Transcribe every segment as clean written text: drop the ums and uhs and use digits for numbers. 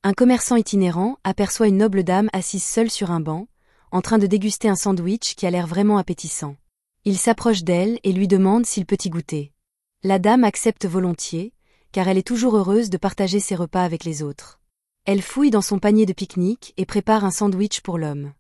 Un commerçant itinérant aperçoit une noble dame assise seule sur un banc, en train de déguster un sandwich qui a l'air vraiment appétissant. Il s'approche d'elle et lui demande s'il peut y goûter. La dame accepte volontiers, car elle est toujours heureuse de partager ses repas avec les autres. Elle fouille dans son panier de pique-nique et prépare un sandwich pour l'homme.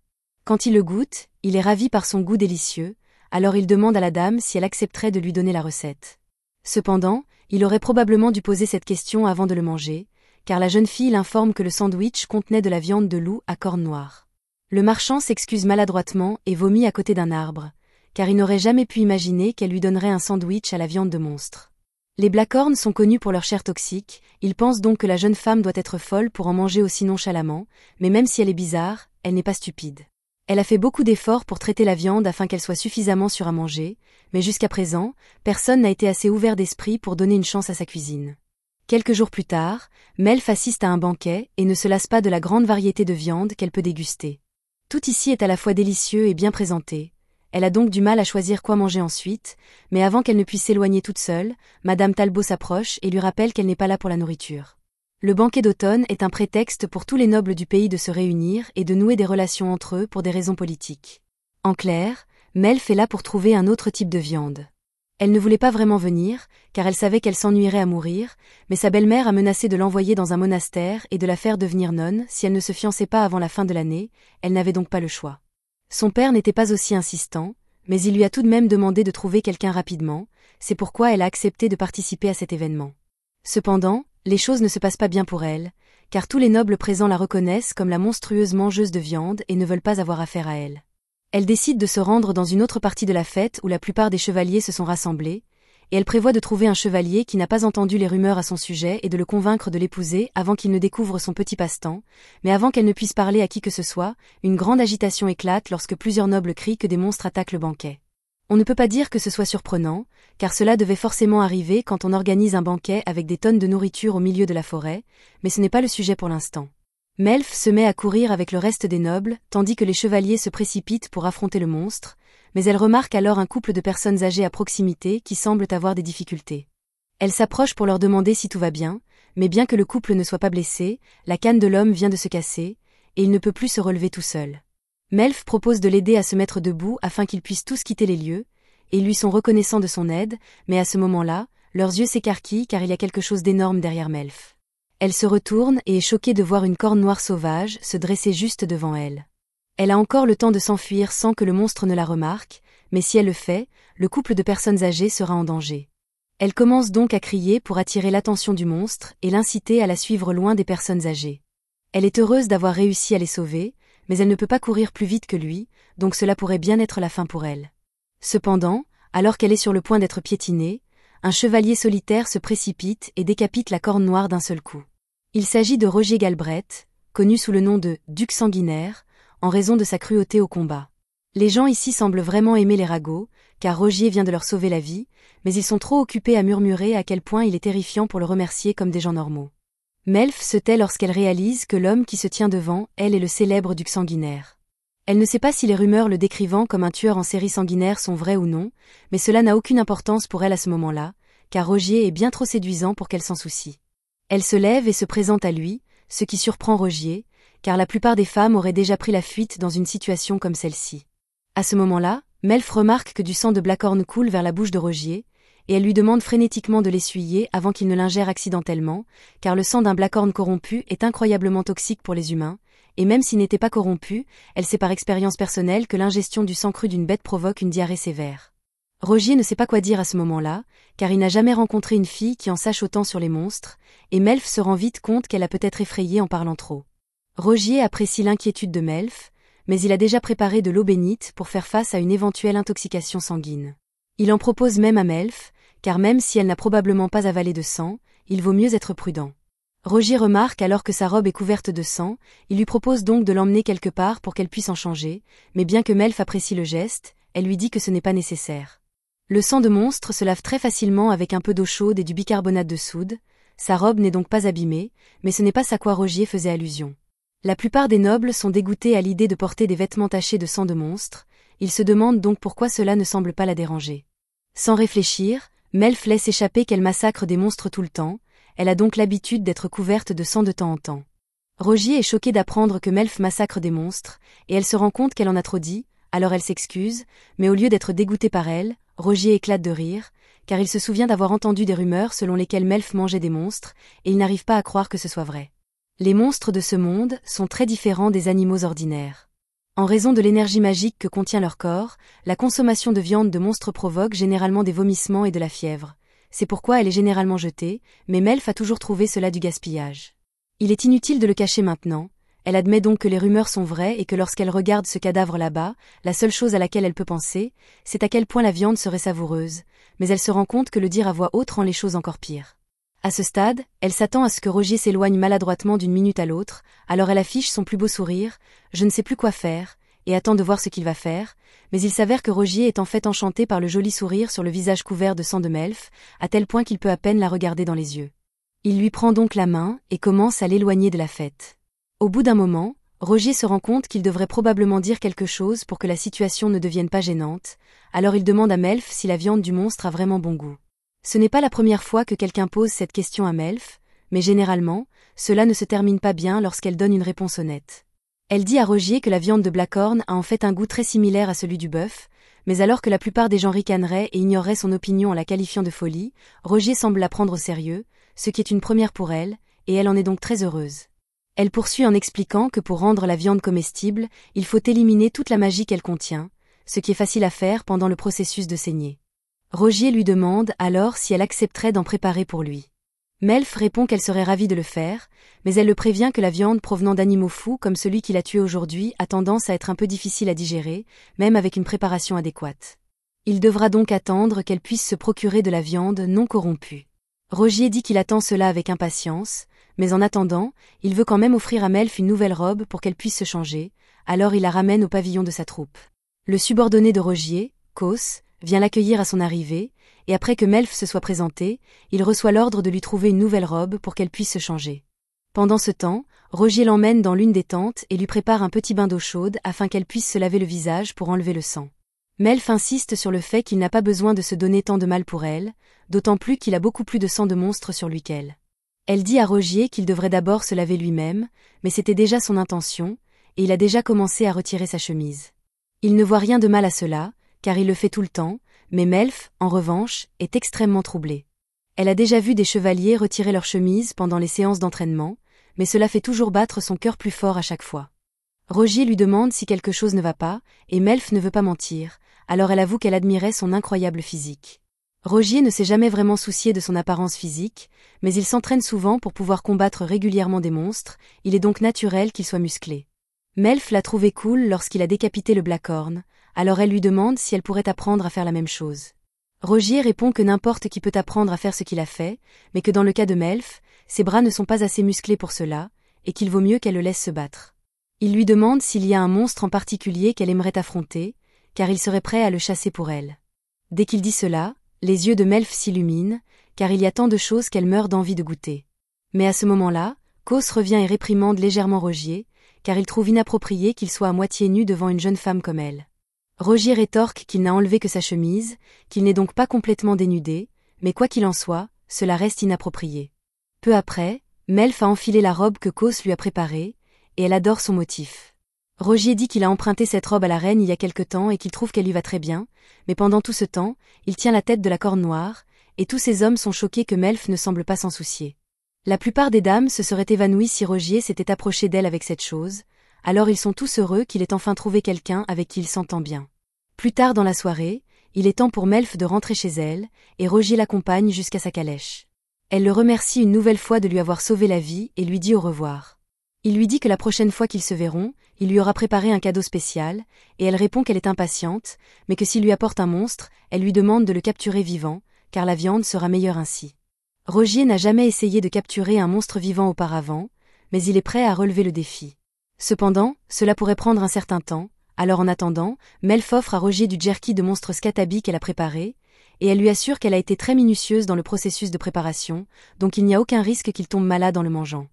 Quand il le goûte, il est ravi par son goût délicieux, alors il demande à la dame si elle accepterait de lui donner la recette. Cependant, il aurait probablement dû poser cette question avant de le manger, car la jeune fille l'informe que le sandwich contenait de la viande de loup à cornes noires. Le marchand s'excuse maladroitement et vomit à côté d'un arbre, car il n'aurait jamais pu imaginer qu'elle lui donnerait un sandwich à la viande de monstre. Les Blackhorns sont connus pour leur chair toxique, ils pensent donc que la jeune femme doit être folle pour en manger aussi nonchalamment, mais même si elle est bizarre, elle n'est pas stupide. Elle a fait beaucoup d'efforts pour traiter la viande afin qu'elle soit suffisamment sûre à manger, mais jusqu'à présent, personne n'a été assez ouvert d'esprit pour donner une chance à sa cuisine. Quelques jours plus tard, Melf assiste à un banquet et ne se lasse pas de la grande variété de viande qu'elle peut déguster. Tout ici est à la fois délicieux et bien présenté. Elle a donc du mal à choisir quoi manger ensuite, mais avant qu'elle ne puisse s'éloigner toute seule, Madame Talbot s'approche et lui rappelle qu'elle n'est pas là pour la nourriture. Le banquet d'automne est un prétexte pour tous les nobles du pays de se réunir et de nouer des relations entre eux pour des raisons politiques. En clair, Melf est là pour trouver un autre type de viande. Elle ne voulait pas vraiment venir, car elle savait qu'elle s'ennuierait à mourir, mais sa belle-mère a menacé de l'envoyer dans un monastère et de la faire devenir nonne si elle ne se fiançait pas avant la fin de l'année, elle n'avait donc pas le choix. Son père n'était pas aussi insistant, mais il lui a tout de même demandé de trouver quelqu'un rapidement, c'est pourquoi elle a accepté de participer à cet événement. Cependant, les choses ne se passent pas bien pour elle, car tous les nobles présents la reconnaissent comme la monstrueuse mangeuse de viande et ne veulent pas avoir affaire à elle. Elle décide de se rendre dans une autre partie de la fête où la plupart des chevaliers se sont rassemblés, et elle prévoit de trouver un chevalier qui n'a pas entendu les rumeurs à son sujet et de le convaincre de l'épouser avant qu'il ne découvre son petit passe-temps, mais avant qu'elle ne puisse parler à qui que ce soit, une grande agitation éclate lorsque plusieurs nobles crient que des monstres attaquent le banquet. On ne peut pas dire que ce soit surprenant, car cela devait forcément arriver quand on organise un banquet avec des tonnes de nourriture au milieu de la forêt, mais ce n'est pas le sujet pour l'instant. Melf se met à courir avec le reste des nobles, tandis que les chevaliers se précipitent pour affronter le monstre, mais elle remarque alors un couple de personnes âgées à proximité qui semblent avoir des difficultés. Elle s'approche pour leur demander si tout va bien, mais bien que le couple ne soit pas blessé, la canne de l'homme vient de se casser, et il ne peut plus se relever tout seul. Melf propose de l'aider à se mettre debout afin qu'ils puissent tous quitter les lieux, et ils lui sont reconnaissants de son aide, mais à ce moment-là, leurs yeux s'écarquillent car il y a quelque chose d'énorme derrière Melf. Elle se retourne et est choquée de voir une corne noire sauvage se dresser juste devant elle. Elle a encore le temps de s'enfuir sans que le monstre ne la remarque, mais si elle le fait, le couple de personnes âgées sera en danger. Elle commence donc à crier pour attirer l'attention du monstre et l'inciter à la suivre loin des personnes âgées. Elle est heureuse d'avoir réussi à les sauver, mais elle ne peut pas courir plus vite que lui, donc cela pourrait bien être la fin pour elle. Cependant, alors qu'elle est sur le point d'être piétinée, un chevalier solitaire se précipite et décapite la corne noire d'un seul coup. Il s'agit de Rogier Galbraith, connu sous le nom de « Duc sanguinaire », en raison de sa cruauté au combat. Les gens ici semblent vraiment aimer les ragots, car Rogier vient de leur sauver la vie, mais ils sont trop occupés à murmurer à quel point il est terrifiant pour le remercier comme des gens normaux. Melf se tait lorsqu'elle réalise que l'homme qui se tient devant elle est le célèbre Duc sanguinaire. Elle ne sait pas si les rumeurs le décrivant comme un tueur en série sanguinaire sont vraies ou non, mais cela n'a aucune importance pour elle à ce moment-là, car Rogier est bien trop séduisant pour qu'elle s'en soucie. Elle se lève et se présente à lui, ce qui surprend Rogier, car la plupart des femmes auraient déjà pris la fuite dans une situation comme celle-ci. À ce moment-là, Melf remarque que du sang de Blackhorn coule vers la bouche de Rogier, et elle lui demande frénétiquement de l'essuyer avant qu'il ne l'ingère accidentellement, car le sang d'un Blackhorn corrompu est incroyablement toxique pour les humains, et même s'il n'était pas corrompu, elle sait par expérience personnelle que l'ingestion du sang cru d'une bête provoque une diarrhée sévère. Rogier ne sait pas quoi dire à ce moment-là, car il n'a jamais rencontré une fille qui en sache autant sur les monstres, et Melf se rend vite compte qu'elle a peut-être effrayé en parlant trop. Rogier apprécie l'inquiétude de Melf, mais il a déjà préparé de l'eau bénite pour faire face à une éventuelle intoxication sanguine. Il en propose même à Melf, car même si elle n'a probablement pas avalé de sang, il vaut mieux être prudent. Rogier remarque alors que sa robe est couverte de sang, il lui propose donc de l'emmener quelque part pour qu'elle puisse en changer, mais bien que Melf apprécie le geste, elle lui dit que ce n'est pas nécessaire. Le sang de monstre se lave très facilement avec un peu d'eau chaude et du bicarbonate de soude, sa robe n'est donc pas abîmée, mais ce n'est pas ça à quoi Rogier faisait allusion. La plupart des nobles sont dégoûtés à l'idée de porter des vêtements tachés de sang de monstre, ils se demandent donc pourquoi cela ne semble pas la déranger. Sans réfléchir, Melf laisse échapper qu'elle massacre des monstres tout le temps, elle a donc l'habitude d'être couverte de sang de temps en temps. Rogier est choquée d'apprendre que Melf massacre des monstres, et elle se rend compte qu'elle en a trop dit, alors elle s'excuse, mais au lieu d'être dégoûté par elle, Rogier éclate de rire, car il se souvient d'avoir entendu des rumeurs selon lesquelles Melf mangeait des monstres, et il n'arrive pas à croire que ce soit vrai. Les monstres de ce monde sont très différents des animaux ordinaires. En raison de l'énergie magique que contient leur corps, la consommation de viande de monstres provoque généralement des vomissements et de la fièvre. C'est pourquoi elle est généralement jetée, mais Melf a toujours trouvé cela du gaspillage. Il est inutile de le cacher maintenant, elle admet donc que les rumeurs sont vraies et que lorsqu'elle regarde ce cadavre là-bas, la seule chose à laquelle elle peut penser, c'est à quel point la viande serait savoureuse, mais elle se rend compte que le dire à voix haute rend les choses encore pires. À ce stade, elle s'attend à ce que Rogier s'éloigne maladroitement d'une minute à l'autre, alors elle affiche son plus beau sourire, je ne sais plus quoi faire, et attend de voir ce qu'il va faire, mais il s'avère que Rogier est en fait enchanté par le joli sourire sur le visage couvert de sang de Melf, à tel point qu'il peut à peine la regarder dans les yeux. Il lui prend donc la main et commence à l'éloigner de la fête. Au bout d'un moment, Rogier se rend compte qu'il devrait probablement dire quelque chose pour que la situation ne devienne pas gênante, alors il demande à Melf si la viande du monstre a vraiment bon goût. Ce n'est pas la première fois que quelqu'un pose cette question à Melf, mais généralement, cela ne se termine pas bien lorsqu'elle donne une réponse honnête. Elle dit à Rogier que la viande de Blackhorn a en fait un goût très similaire à celui du bœuf, mais alors que la plupart des gens ricaneraient et ignoreraient son opinion en la qualifiant de folie, Rogier semble la prendre au sérieux, ce qui est une première pour elle, et elle en est donc très heureuse. Elle poursuit en expliquant que pour rendre la viande comestible, il faut éliminer toute la magie qu'elle contient, ce qui est facile à faire pendant le processus de saignée. Rogier lui demande alors si elle accepterait d'en préparer pour lui. Melf répond qu'elle serait ravie de le faire, mais elle le prévient que la viande provenant d'animaux fous comme celui qu'il a tué aujourd'hui a tendance à être un peu difficile à digérer, même avec une préparation adéquate. Il devra donc attendre qu'elle puisse se procurer de la viande non corrompue. Rogier dit qu'il attend cela avec impatience, mais en attendant, il veut quand même offrir à Melf une nouvelle robe pour qu'elle puisse se changer, alors il la ramène au pavillon de sa troupe. Le subordonné de Rogier, Kos, vient l'accueillir à son arrivée, et après que Melf se soit présenté, il reçoit l'ordre de lui trouver une nouvelle robe pour qu'elle puisse se changer. Pendant ce temps, Rogier l'emmène dans l'une des tentes et lui prépare un petit bain d'eau chaude afin qu'elle puisse se laver le visage pour enlever le sang. Melf insiste sur le fait qu'il n'a pas besoin de se donner tant de mal pour elle, d'autant plus qu'il a beaucoup plus de sang de monstre sur lui qu'elle. Elle dit à Rogier qu'il devrait d'abord se laver lui-même, mais c'était déjà son intention, et il a déjà commencé à retirer sa chemise. Il ne voit rien de mal à cela, car il le fait tout le temps, mais Melf, en revanche, est extrêmement troublée. Elle a déjà vu des chevaliers retirer leur chemise pendant les séances d'entraînement, mais cela fait toujours battre son cœur plus fort à chaque fois. Rogier lui demande si quelque chose ne va pas, et Melf ne veut pas mentir, alors elle avoue qu'elle admirait son incroyable physique. Rogier ne s'est jamais vraiment soucié de son apparence physique, mais il s'entraîne souvent pour pouvoir combattre régulièrement des monstres, il est donc naturel qu'il soit musclé. Melf l'a trouvé cool lorsqu'il a décapité le Blackhorn, alors elle lui demande si elle pourrait apprendre à faire la même chose. Rogier répond que n'importe qui peut apprendre à faire ce qu'il a fait, mais que dans le cas de Melf, ses bras ne sont pas assez musclés pour cela, et qu'il vaut mieux qu'elle le laisse se battre. Il lui demande s'il y a un monstre en particulier qu'elle aimerait affronter, car il serait prêt à le chasser pour elle. Dès qu'il dit cela, les yeux de Melf s'illuminent, car il y a tant de choses qu'elle meurt d'envie de goûter. Mais à ce moment-là, Kos revient et réprimande légèrement Rogier, car il trouve inapproprié qu'il soit à moitié nu devant une jeune femme comme elle. Rogier rétorque qu'il n'a enlevé que sa chemise, qu'il n'est donc pas complètement dénudé, mais quoi qu'il en soit, cela reste inapproprié. Peu après, Melf a enfilé la robe que Kos lui a préparée, et elle adore son motif. Rogier dit qu'il a emprunté cette robe à la reine il y a quelque temps et qu'il trouve qu'elle lui va très bien, mais pendant tout ce temps, il tient la tête de la Corne Noire, et tous ces hommes sont choqués que Melf ne semble pas s'en soucier. La plupart des dames se seraient évanouies si Rogier s'était approché d'elle avec cette chose, alors ils sont tous heureux qu'il ait enfin trouvé quelqu'un avec qui il s'entend bien. Plus tard dans la soirée, il est temps pour Melf de rentrer chez elle, et Rogier l'accompagne jusqu'à sa calèche. Elle le remercie une nouvelle fois de lui avoir sauvé la vie et lui dit au revoir. Il lui dit que la prochaine fois qu'ils se verront, il lui aura préparé un cadeau spécial, et elle répond qu'elle est impatiente, mais que s'il lui apporte un monstre, elle lui demande de le capturer vivant, car la viande sera meilleure ainsi. Rogier n'a jamais essayé de capturer un monstre vivant auparavant, mais il est prêt à relever le défi. Cependant, cela pourrait prendre un certain temps, alors en attendant, Melf offre à Rogier du jerky de monstre Scataby qu'elle a préparé, et elle lui assure qu'elle a été très minutieuse dans le processus de préparation, donc il n'y a aucun risque qu'il tombe malade en le mangeant.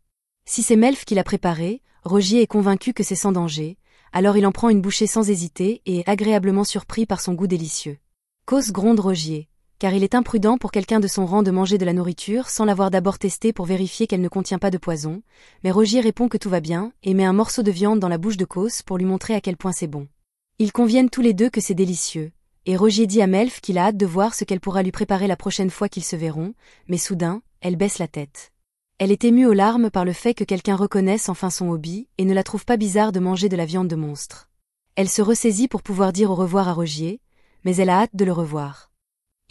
Si c'est Melf qui l'a préparé, Rogier est convaincu que c'est sans danger, alors il en prend une bouchée sans hésiter et est agréablement surpris par son goût délicieux. Kos gronde Rogier. car il est imprudent pour quelqu'un de son rang de manger de la nourriture sans l'avoir d'abord testée pour vérifier qu'elle ne contient pas de poison, mais Rogier répond que tout va bien, et met un morceau de viande dans la bouche de Cos pour lui montrer à quel point c'est bon. Ils conviennent tous les deux que c'est délicieux, et Rogier dit à Melf qu'il a hâte de voir ce qu'elle pourra lui préparer la prochaine fois qu'ils se verront, mais soudain, elle baisse la tête. Elle est émue aux larmes par le fait que quelqu'un reconnaisse enfin son hobby, et ne la trouve pas bizarre de manger de la viande de monstre. Elle se ressaisit pour pouvoir dire au revoir à Rogier, mais elle a hâte de le revoir.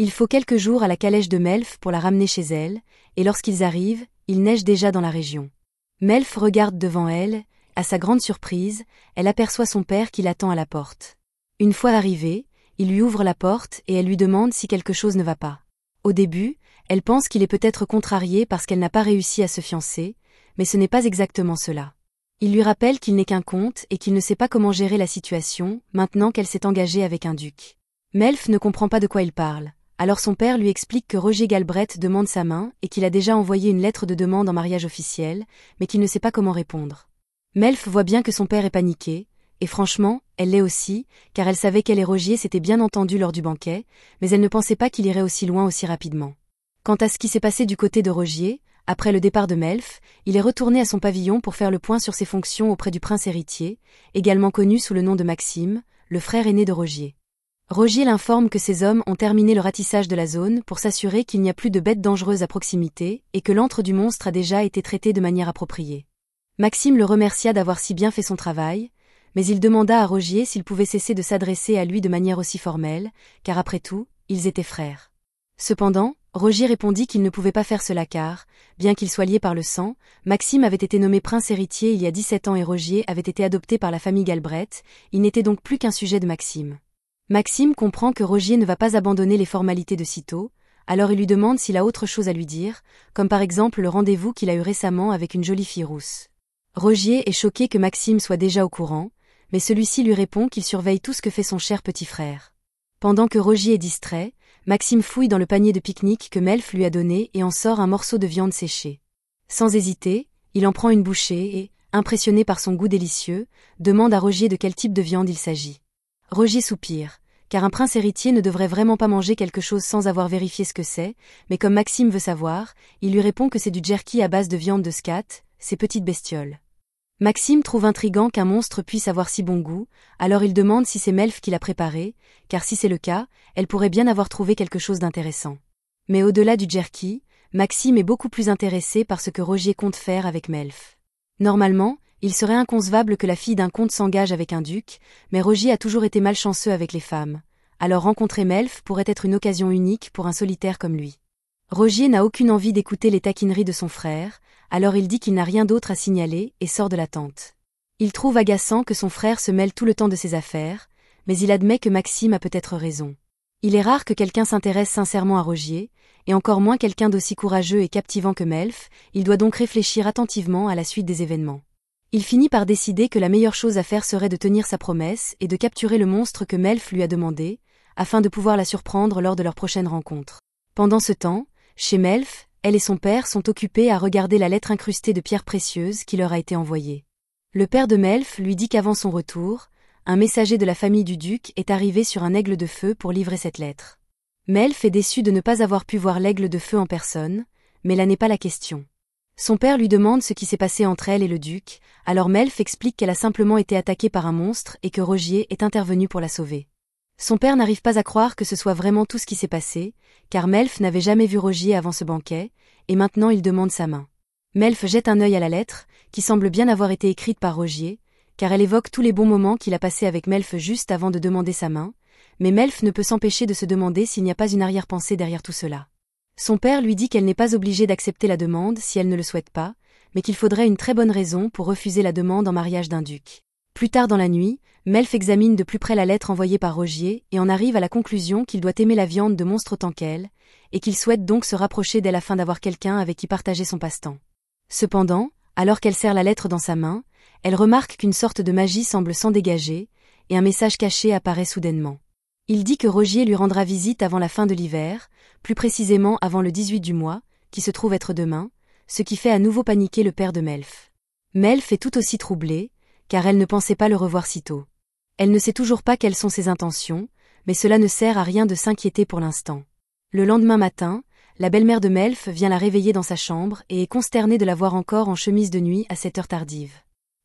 Il faut quelques jours à la calèche de Melf pour la ramener chez elle, et lorsqu'ils arrivent, il neige déjà dans la région. Melf regarde devant elle, à sa grande surprise, elle aperçoit son père qui l'attend à la porte. Une fois arrivée, il lui ouvre la porte et elle lui demande si quelque chose ne va pas. Au début, elle pense qu'il est peut-être contrarié parce qu'elle n'a pas réussi à se fiancer, mais ce n'est pas exactement cela. Il lui rappelle qu'il n'est qu'un comte et qu'il ne sait pas comment gérer la situation, maintenant qu'elle s'est engagée avec un duc. Melf ne comprend pas de quoi il parle. Alors son père lui explique que Rogier Galbraith demande sa main et qu'il a déjà envoyé une lettre de demande en mariage officiel, mais qu'il ne sait pas comment répondre. Melf voit bien que son père est paniqué, et franchement, elle l'est aussi, car elle savait qu'elle et Rogier s'étaient bien entendus lors du banquet, mais elle ne pensait pas qu'il irait aussi loin aussi rapidement. Quant à ce qui s'est passé du côté de Rogier, après le départ de Melf, il est retourné à son pavillon pour faire le point sur ses fonctions auprès du prince héritier, également connu sous le nom de Maxime, le frère aîné de Rogier. Rogier l'informe que ses hommes ont terminé le ratissage de la zone pour s'assurer qu'il n'y a plus de bêtes dangereuses à proximité et que l'antre du monstre a déjà été traité de manière appropriée. Maxime le remercia d'avoir si bien fait son travail, mais il demanda à Rogier s'il pouvait cesser de s'adresser à lui de manière aussi formelle, car après tout, ils étaient frères. Cependant, Rogier répondit qu'il ne pouvait pas faire cela car, bien qu'il soit lié par le sang, Maxime avait été nommé prince héritier il y a 17 ans et Rogier avait été adopté par la famille Galbraith, il n'était donc plus qu'un sujet de Maxime. Maxime comprend que Rogier ne va pas abandonner les formalités de sitôt, alors il lui demande s'il a autre chose à lui dire, comme par exemple le rendez-vous qu'il a eu récemment avec une jolie fille rousse. Rogier est choqué que Maxime soit déjà au courant, mais celui-ci lui répond qu'il surveille tout ce que fait son cher petit frère. Pendant que Rogier est distrait, Maxime fouille dans le panier de pique-nique que Melf lui a donné et en sort un morceau de viande séchée. Sans hésiter, il en prend une bouchée et, impressionné par son goût délicieux, demande à Rogier de quel type de viande il s'agit. Rogier soupire, car un prince héritier ne devrait vraiment pas manger quelque chose sans avoir vérifié ce que c'est, mais comme Maxime veut savoir, il lui répond que c'est du jerky à base de viande de scat, ces petites bestioles. Maxime trouve intriguant qu'un monstre puisse avoir si bon goût, alors il demande si c'est Melf qui l'a préparé, car si c'est le cas, elle pourrait bien avoir trouvé quelque chose d'intéressant. Mais au-delà du jerky, Maxime est beaucoup plus intéressé par ce que Rogier compte faire avec Melf. Normalement, il serait inconcevable que la fille d'un comte s'engage avec un duc, mais Rogier a toujours été malchanceux avec les femmes. Alors rencontrer Melf pourrait être une occasion unique pour un solitaire comme lui. Rogier n'a aucune envie d'écouter les taquineries de son frère, alors il dit qu'il n'a rien d'autre à signaler et sort de la tente. Il trouve agaçant que son frère se mêle tout le temps de ses affaires, mais il admet que Maxime a peut-être raison. Il est rare que quelqu'un s'intéresse sincèrement à Rogier, et encore moins quelqu'un d'aussi courageux et captivant que Melf, il doit donc réfléchir attentivement à la suite des événements. Il finit par décider que la meilleure chose à faire serait de tenir sa promesse et de capturer le monstre que Melf lui a demandé, afin de pouvoir la surprendre lors de leur prochaine rencontre. Pendant ce temps, chez Melf, elle et son père sont occupés à regarder la lettre incrustée de pierres précieuses qui leur a été envoyée. Le père de Melf lui dit qu'avant son retour, un messager de la famille du duc est arrivé sur un aigle de feu pour livrer cette lettre. Melf est déçu de ne pas avoir pu voir l'aigle de feu en personne, mais là n'est pas la question. Son père lui demande ce qui s'est passé entre elle et le duc, alors Melf explique qu'elle a simplement été attaquée par un monstre et que Rogier est intervenu pour la sauver. Son père n'arrive pas à croire que ce soit vraiment tout ce qui s'est passé, car Melf n'avait jamais vu Rogier avant ce banquet, et maintenant il demande sa main. Melf jette un œil à la lettre, qui semble bien avoir été écrite par Rogier, car elle évoque tous les bons moments qu'il a passés avec Melf juste avant de demander sa main, mais Melf ne peut s'empêcher de se demander s'il n'y a pas une arrière-pensée derrière tout cela. Son père lui dit qu'elle n'est pas obligée d'accepter la demande si elle ne le souhaite pas, mais qu'il faudrait une très bonne raison pour refuser la demande en mariage d'un duc. Plus tard dans la nuit, Melf examine de plus près la lettre envoyée par Rogier et en arrive à la conclusion qu'il doit aimer la viande de monstre autant qu'elle, et qu'il souhaite donc se rapprocher d'elle afin d'avoir quelqu'un avec qui partager son passe-temps. Cependant, alors qu'elle serre la lettre dans sa main, elle remarque qu'une sorte de magie semble s'en dégager, et un message caché apparaît soudainement. Il dit que Rogier lui rendra visite avant la fin de l'hiver, plus précisément avant le 18 du mois, qui se trouve être demain, ce qui fait à nouveau paniquer le père de Melf. Melf est tout aussi troublée, car elle ne pensait pas le revoir si tôt. Elle ne sait toujours pas quelles sont ses intentions, mais cela ne sert à rien de s'inquiéter pour l'instant. Le lendemain matin, la belle-mère de Melf vient la réveiller dans sa chambre et est consternée de la voir encore en chemise de nuit à cette heure tardive.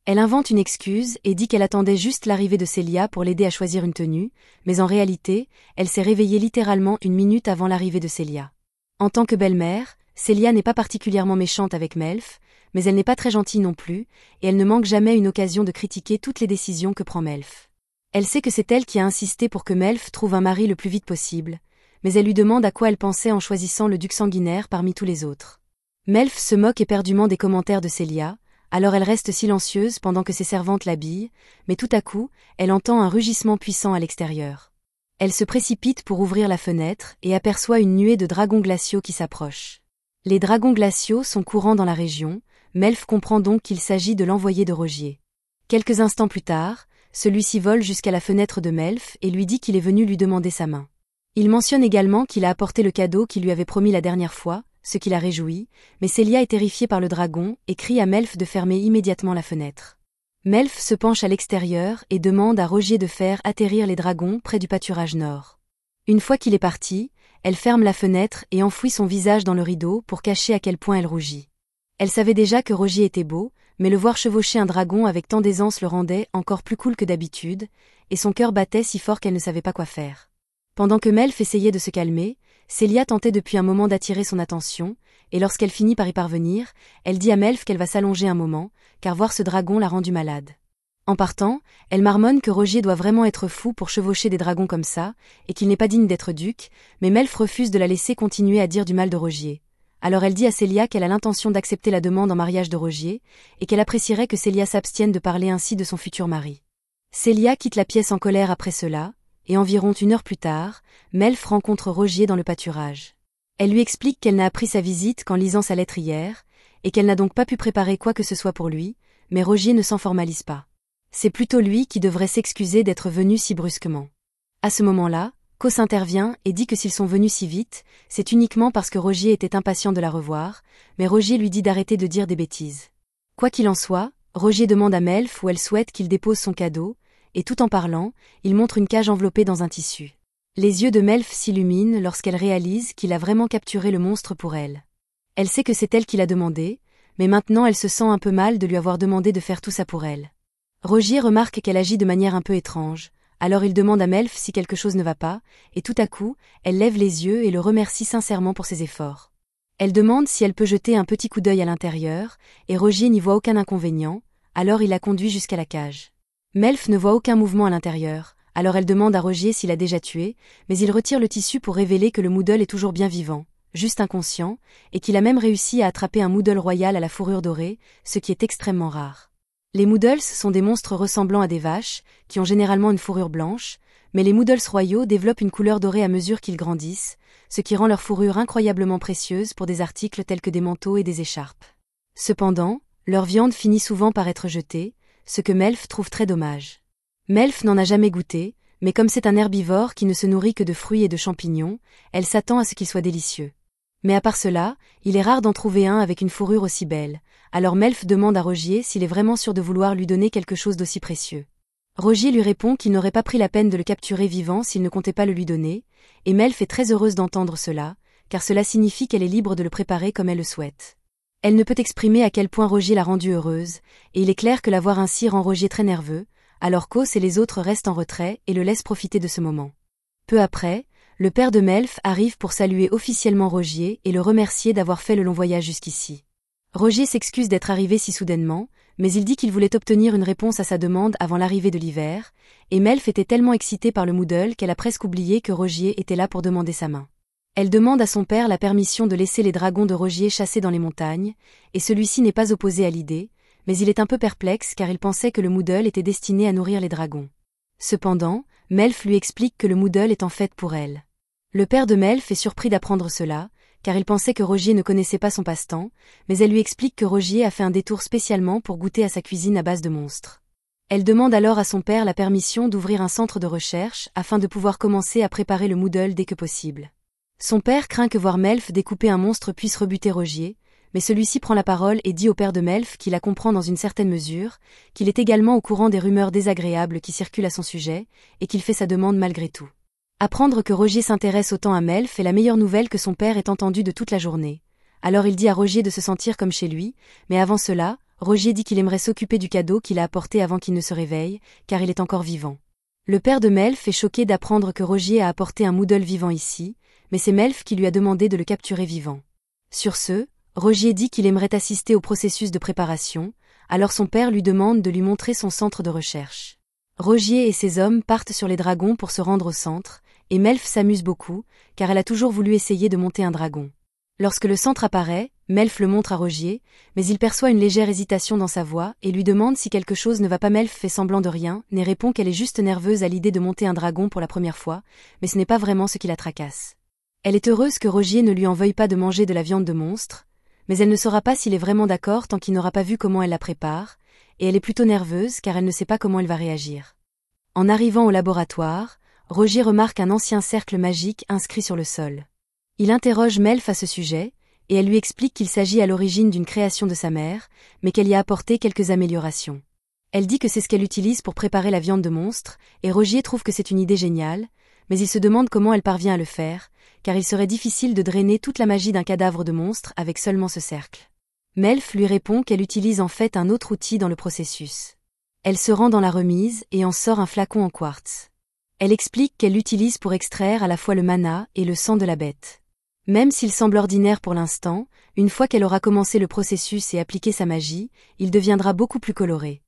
Elle invente une excuse et dit qu'elle attendait juste l'arrivée de Célia pour l'aider à choisir une tenue, mais en réalité, elle s'est réveillée littéralement une minute avant l'arrivée de Célia. En tant que belle-mère, Célia n'est pas particulièrement méchante avec Melf, mais elle n'est pas très gentille non plus, et elle ne manque jamais une occasion de critiquer toutes les décisions que prend Melf. Elle sait que c'est elle qui a insisté pour que Melf trouve un mari le plus vite possible, mais elle lui demande à quoi elle pensait en choisissant le duc sanguinaire parmi tous les autres. Melf se moque éperdument des commentaires de Célia, alors elle reste silencieuse pendant que ses servantes l'habillent, mais tout à coup, elle entend un rugissement puissant à l'extérieur. Elle se précipite pour ouvrir la fenêtre et aperçoit une nuée de dragons glaciaux qui s'approchent. Les dragons glaciaux sont courants dans la région, Melf comprend donc qu'il s'agit de l'envoyé de Rogier. Quelques instants plus tard, celui-ci vole jusqu'à la fenêtre de Melf et lui dit qu'il est venu lui demander sa main. Il mentionne également qu'il a apporté le cadeau qu'il lui avait promis la dernière fois, ce qui la réjouit, mais Célia est terrifiée par le dragon et crie à Melf de fermer immédiatement la fenêtre. Melf se penche à l'extérieur et demande à Rogier de faire atterrir les dragons près du pâturage nord. Une fois qu'il est parti, elle ferme la fenêtre et enfouit son visage dans le rideau pour cacher à quel point elle rougit. Elle savait déjà que Rogier était beau, mais le voir chevaucher un dragon avec tant d'aisance le rendait encore plus cool que d'habitude, et son cœur battait si fort qu'elle ne savait pas quoi faire. Pendant que Melf essayait de se calmer, Célia tentait depuis un moment d'attirer son attention, et lorsqu'elle finit par y parvenir, elle dit à Melf qu'elle va s'allonger un moment, car voir ce dragon l'a rendue malade. En partant, elle marmonne que Rogier doit vraiment être fou pour chevaucher des dragons comme ça, et qu'il n'est pas digne d'être duc, mais Melf refuse de la laisser continuer à dire du mal de Rogier. Alors elle dit à Célia qu'elle a l'intention d'accepter la demande en mariage de Rogier, et qu'elle apprécierait que Célia s'abstienne de parler ainsi de son futur mari. Célia quitte la pièce en colère après cela, et environ 1 heure plus tard, Melf rencontre Rogier dans le pâturage. Elle lui explique qu'elle n'a appris sa visite qu'en lisant sa lettre hier, et qu'elle n'a donc pas pu préparer quoi que ce soit pour lui, mais Rogier ne s'en formalise pas. C'est plutôt lui qui devrait s'excuser d'être venu si brusquement. À ce moment-là, Cos intervient et dit que s'ils sont venus si vite, c'est uniquement parce que Rogier était impatient de la revoir, mais Rogier lui dit d'arrêter de dire des bêtises. Quoi qu'il en soit, Rogier demande à Melf où elle souhaite qu'il dépose son cadeau, et tout en parlant, il montre une cage enveloppée dans un tissu. Les yeux de Melf s'illuminent lorsqu'elle réalise qu'il a vraiment capturé le monstre pour elle. Elle sait que c'est elle qui l'a demandé, mais maintenant elle se sent un peu mal de lui avoir demandé de faire tout ça pour elle. Rogier remarque qu'elle agit de manière un peu étrange, alors il demande à Melf si quelque chose ne va pas, et tout à coup, elle lève les yeux et le remercie sincèrement pour ses efforts. Elle demande si elle peut jeter un petit coup d'œil à l'intérieur, et Rogier n'y voit aucun inconvénient, alors il la conduit jusqu'à la cage. Melf ne voit aucun mouvement à l'intérieur, alors elle demande à Rogier s'il a déjà tué, mais il retire le tissu pour révéler que le Moodle est toujours bien vivant, juste inconscient, et qu'il a même réussi à attraper un Moodle royal à la fourrure dorée, ce qui est extrêmement rare. Les Moodles sont des monstres ressemblant à des vaches, qui ont généralement une fourrure blanche, mais les Moodles royaux développent une couleur dorée à mesure qu'ils grandissent, ce qui rend leur fourrure incroyablement précieuse pour des articles tels que des manteaux et des écharpes. Cependant, leur viande finit souvent par être jetée, ce que Melf trouve très dommage. Melf n'en a jamais goûté, mais comme c'est un herbivore qui ne se nourrit que de fruits et de champignons, elle s'attend à ce qu'il soit délicieux. Mais à part cela, il est rare d'en trouver un avec une fourrure aussi belle, alors Melf demande à Rogier s'il est vraiment sûr de vouloir lui donner quelque chose d'aussi précieux. Rogier lui répond qu'il n'aurait pas pris la peine de le capturer vivant s'il ne comptait pas le lui donner, et Melf est très heureuse d'entendre cela, car cela signifie qu'elle est libre de le préparer comme elle le souhaite. Elle ne peut exprimer à quel point Rogier l'a rendue heureuse, et il est clair que la voir ainsi rend Rogier très nerveux, alors Cos et les autres restent en retrait et le laissent profiter de ce moment. Peu après, le père de Melf arrive pour saluer officiellement Rogier et le remercier d'avoir fait le long voyage jusqu'ici. Rogier s'excuse d'être arrivé si soudainement, mais il dit qu'il voulait obtenir une réponse à sa demande avant l'arrivée de l'hiver, et Melf était tellement excitée par le Moodle qu'elle a presque oublié que Rogier était là pour demander sa main. Elle demande à son père la permission de laisser les dragons de Rogier chasser dans les montagnes, et celui-ci n'est pas opposé à l'idée, mais il est un peu perplexe car il pensait que le Moodle était destiné à nourrir les dragons. Cependant, Melf lui explique que le Moodle est en fait pour elle. Le père de Melf est surpris d'apprendre cela, car il pensait que Rogier ne connaissait pas son passe-temps, mais elle lui explique que Rogier a fait un détour spécialement pour goûter à sa cuisine à base de monstres. Elle demande alors à son père la permission d'ouvrir un centre de recherche afin de pouvoir commencer à préparer le Moodle dès que possible. Son père craint que voir Melf découper un monstre puisse rebuter Rogier, mais celui-ci prend la parole et dit au père de Melf qu'il la comprend dans une certaine mesure, qu'il est également au courant des rumeurs désagréables qui circulent à son sujet, et qu'il fait sa demande malgré tout. Apprendre que Rogier s'intéresse autant à Melf est la meilleure nouvelle que son père ait entendue de toute la journée. Alors il dit à Rogier de se sentir comme chez lui, mais avant cela, Rogier dit qu'il aimerait s'occuper du cadeau qu'il a apporté avant qu'il ne se réveille, car il est encore vivant. Le père de Melf est choqué d'apprendre que Rogier a apporté un Moodle vivant ici, mais c'est Melf qui lui a demandé de le capturer vivant. Sur ce, Rogier dit qu'il aimerait assister au processus de préparation, alors son père lui demande de lui montrer son centre de recherche. Rogier et ses hommes partent sur les dragons pour se rendre au centre, et Melf s'amuse beaucoup, car elle a toujours voulu essayer de monter un dragon. Lorsque le centre apparaît, Melf le montre à Rogier, mais il perçoit une légère hésitation dans sa voix et lui demande si quelque chose ne va pas. Melf fait semblant de rien, et répond qu'elle est juste nerveuse à l'idée de monter un dragon pour la première fois, mais ce n'est pas vraiment ce qui la tracasse. Elle est heureuse que Rogier ne lui en veuille pas de manger de la viande de monstre, mais elle ne saura pas s'il est vraiment d'accord tant qu'il n'aura pas vu comment elle la prépare, et elle est plutôt nerveuse car elle ne sait pas comment elle va réagir. En arrivant au laboratoire, Rogier remarque un ancien cercle magique inscrit sur le sol. Il interroge Melf à ce sujet, et elle lui explique qu'il s'agit à l'origine d'une création de sa mère, mais qu'elle y a apporté quelques améliorations. Elle dit que c'est ce qu'elle utilise pour préparer la viande de monstre, et Rogier trouve que c'est une idée géniale, mais il se demande comment elle parvient à le faire, car il serait difficile de drainer toute la magie d'un cadavre de monstre avec seulement ce cercle. Melf lui répond qu'elle utilise en fait un autre outil dans le processus. Elle se rend dans la remise et en sort un flacon en quartz. Elle explique qu'elle l'utilise pour extraire à la fois le mana et le sang de la bête. Même s'il semble ordinaire pour l'instant, une fois qu'elle aura commencé le processus et appliqué sa magie, il deviendra beaucoup plus coloré.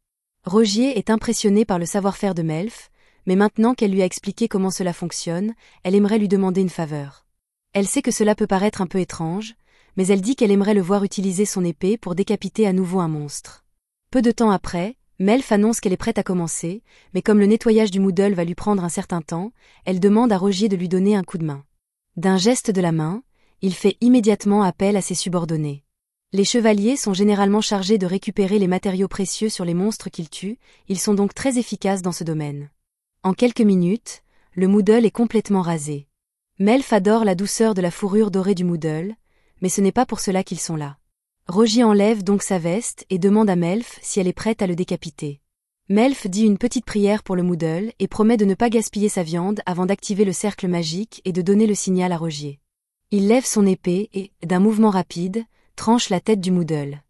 Rogier est impressionné par le savoir-faire de Melf, mais maintenant qu'elle lui a expliqué comment cela fonctionne, elle aimerait lui demander une faveur. Elle sait que cela peut paraître un peu étrange, mais elle dit qu'elle aimerait le voir utiliser son épée pour décapiter à nouveau un monstre. Peu de temps après, Melf annonce qu'elle est prête à commencer, mais comme le nettoyage du Moodle va lui prendre un certain temps, elle demande à Rogier de lui donner un coup de main. D'un geste de la main, il fait immédiatement appel à ses subordonnés. Les chevaliers sont généralement chargés de récupérer les matériaux précieux sur les monstres qu'ils tuent, ils sont donc très efficaces dans ce domaine. En quelques minutes, le Moodle est complètement rasé. Melf adore la douceur de la fourrure dorée du Moodle, mais ce n'est pas pour cela qu'ils sont là. Rogier enlève donc sa veste et demande à Melf si elle est prête à le décapiter. Melf dit une petite prière pour le Moodle et promet de ne pas gaspiller sa viande avant d'activer le cercle magique et de donner le signal à Rogier. Il lève son épée et, d'un mouvement rapide, tranche la tête du Moodle.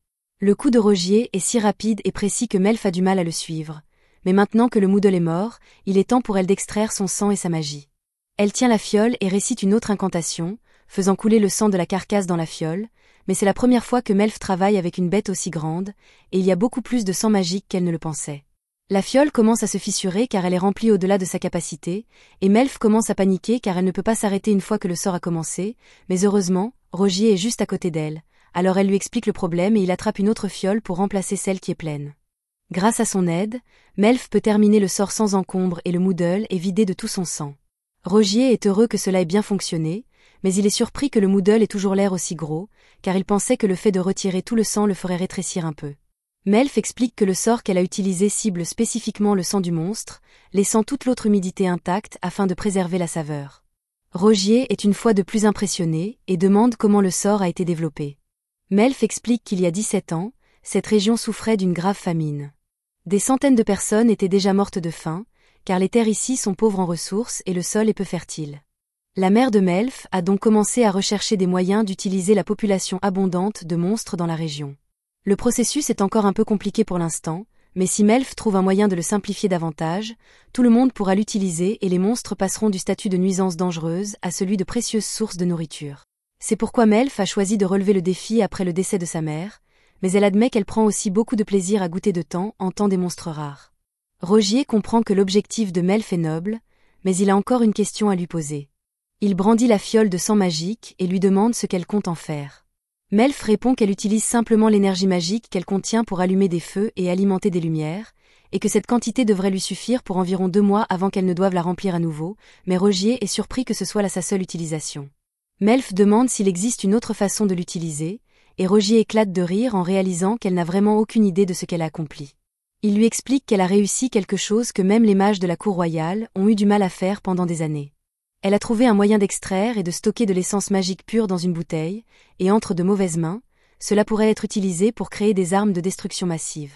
Le coup de Rogier est si rapide et précis que Melf a du mal à le suivre, mais maintenant que le Moodle est mort, il est temps pour elle d'extraire son sang et sa magie. Elle tient la fiole et récite une autre incantation, faisant couler le sang de la carcasse dans la fiole, mais c'est la première fois que Melf travaille avec une bête aussi grande, et il y a beaucoup plus de sang magique qu'elle ne le pensait. La fiole commence à se fissurer car elle est remplie au-delà de sa capacité, et Melf commence à paniquer car elle ne peut pas s'arrêter une fois que le sort a commencé, mais heureusement, Rogier est juste à côté d'elle, alors elle lui explique le problème et il attrape une autre fiole pour remplacer celle qui est pleine. Grâce à son aide, Melf peut terminer le sort sans encombre et le Moodle est vidé de tout son sang. Rogier est heureux que cela ait bien fonctionné, mais il est surpris que le Moodle ait toujours l'air aussi gros, car il pensait que le fait de retirer tout le sang le ferait rétrécir un peu. Melf explique que le sort qu'elle a utilisé cible spécifiquement le sang du monstre, laissant toute l'autre humidité intacte afin de préserver la saveur. Rogier est une fois de plus impressionné et demande comment le sort a été développé. Melf explique qu'il y a 17 ans, cette région souffrait d'une grave famine. Des centaines de personnes étaient déjà mortes de faim, car les terres ici sont pauvres en ressources et le sol est peu fertile. La mère de Melf a donc commencé à rechercher des moyens d'utiliser la population abondante de monstres dans la région. Le processus est encore un peu compliqué pour l'instant, mais si Melf trouve un moyen de le simplifier davantage, tout le monde pourra l'utiliser et les monstres passeront du statut de nuisance dangereuse à celui de précieuse source de nourriture. C'est pourquoi Melf a choisi de relever le défi après le décès de sa mère, mais elle admet qu'elle prend aussi beaucoup de plaisir à goûter de temps en temps des monstres rares. Rogier comprend que l'objectif de Melf est noble, mais il a encore une question à lui poser. Il brandit la fiole de sang magique et lui demande ce qu'elle compte en faire. Melf répond qu'elle utilise simplement l'énergie magique qu'elle contient pour allumer des feux et alimenter des lumières, et que cette quantité devrait lui suffire pour environ 2 mois avant qu'elle ne doive la remplir à nouveau, mais Rogier est surpris que ce soit là sa seule utilisation. Melf demande s'il existe une autre façon de l'utiliser, et Rogier éclate de rire en réalisant qu'elle n'a vraiment aucune idée de ce qu'elle a accompli. Il lui explique qu'elle a réussi quelque chose que même les mages de la cour royale ont eu du mal à faire pendant des années. Elle a trouvé un moyen d'extraire et de stocker de l'essence magique pure dans une bouteille, et entre de mauvaises mains, cela pourrait être utilisé pour créer des armes de destruction massive.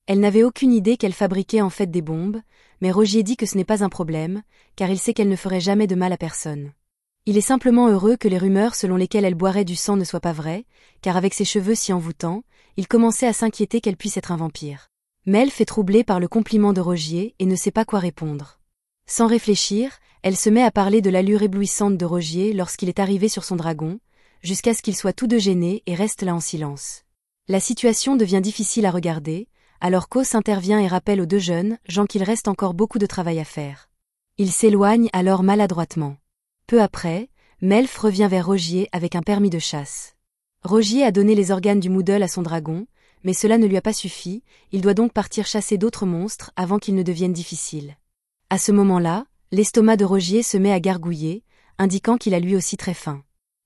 Elle n'avait aucune idée qu'elle fabriquait en fait des bombes, mais Rogier dit que ce n'est pas un problème, car il sait qu'elle ne ferait jamais de mal à personne. Il est simplement heureux que les rumeurs selon lesquelles elle boirait du sang ne soient pas vraies, car avec ses cheveux si envoûtants, il commençait à s'inquiéter qu'elle puisse être un vampire. Melf est troublée par le compliment de Rogier et ne sait pas quoi répondre. Sans réfléchir, elle se met à parler de l'allure éblouissante de Rogier lorsqu'il est arrivé sur son dragon, jusqu'à ce qu'ils soient tous deux gênés et restent là en silence. La situation devient difficile à regarder, alors Kos intervient et rappelle aux deux jeunes gens qu'il reste encore beaucoup de travail à faire. Ils s'éloignent alors maladroitement. Peu après, Melf revient vers Rogier avec un permis de chasse. Rogier a donné les organes du Moodle à son dragon, mais cela ne lui a pas suffi, il doit donc partir chasser d'autres monstres avant qu'ils ne deviennent difficiles. À ce moment-là, l'estomac de Rogier se met à gargouiller, indiquant qu'il a lui aussi très faim.